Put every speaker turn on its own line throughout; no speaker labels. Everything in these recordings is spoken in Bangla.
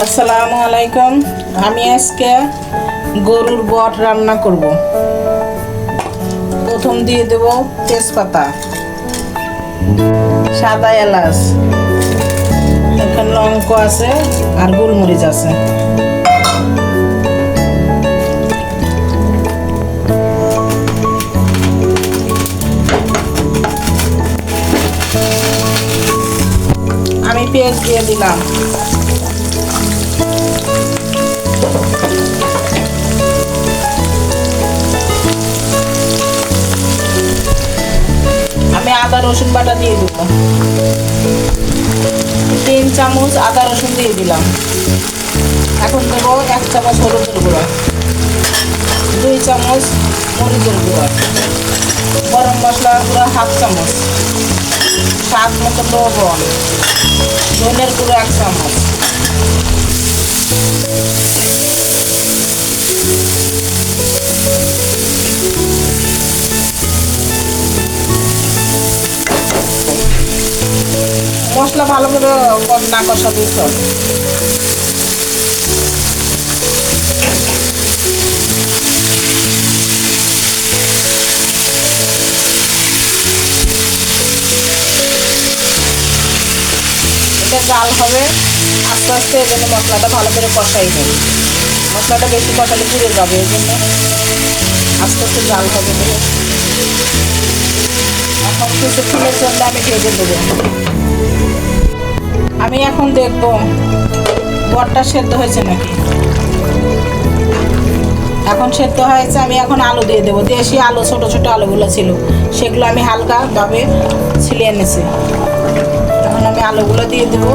আসসালামু আলাইকুম। আমি আজকে গরুর বট রান্না করব। প্রথম দিয়ে দেব তেজপাতা, সাদা এলাচ, এখানে লঙ্কা আছে আর গোলমরিচ আছে। আমি পেঁয়াজ দিয়ে দিলাম। আমি আদা রসুন বাটা দিয়ে দেব। 3 চামচ আদা রসুন দিয়ে দিলাম। এখন দেব 1 চামচ হলুদের গুঁড়া, 2 চামচ মরিচের গুঁড়া, গরম মশলার গুঁড়া 1/2 চামচ, স্বাদ মতো লবণ, ধনের গুঁড়ো 1 চামচ। মশলা ভালো করে না কষাতে হবে। এটা জাল হবে আস্তে আস্তে, এই জন্য মশলাটা ভালো করে কষাই দেবে। মশলাটা বেশি কষালে পুড়ে যাবে, এই জন্য আস্তে আস্তে জাল হবে। এখন কিছুক্ষণের জন্য আমি ভেজে দেবো। আমি এখন দেখব বটটা সেদ্ধ হয়েছে নাকি। এখন সেদ্ধ হয়েছে, আমি এখন আলু দিয়ে দেবো। দেশি আলু, ছোট ছোট আলুগুলো ছিল, সেগুলো আমি হালকাভাবে ছিলিয়ে এনেছি। এখন আমি আলুগুলো দিয়ে দেবো।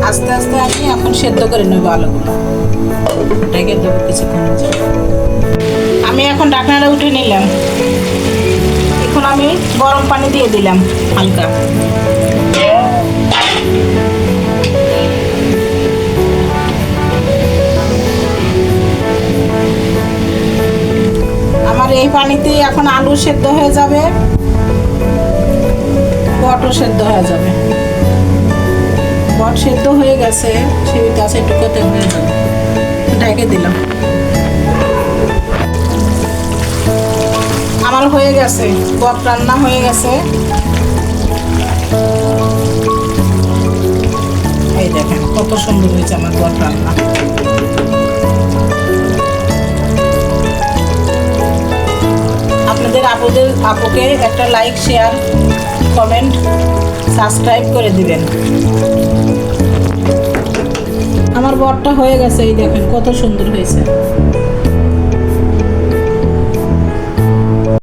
আস্তে আস্তে আমি এখন সেদ্ধ করে নেবো আলুগুলো। ঢেকে দেবো কিছুক্ষণ। আমি এখন ঢাকনাটা উঠে নিলাম। এখন আমি গরম পানি দিয়ে দিলাম হালকা। আমার এই পানিতেই এখন আলু সেদ্ধ হয়ে যাবে, বটও সেদ্ধ হয়ে যাবে। বট সেদ্ধ হয়ে গেছে, সেই গাছে টুকোতে হয়ে যাবে। ঢেকে দিলাম। আমার হয়ে গেছে, বট রান্না হয়ে গেছে। এই দেখেন কত সুন্দর হয়েছে আমার বট রান্না। আপনাদের আপুকে একটা লাইক, শেয়ার, কমেন্ট, সাবস্ক্রাইব করে দিবেন। আমার বটটা হয়ে গেছে, এই দেখেন কত সুন্দর হয়েছে।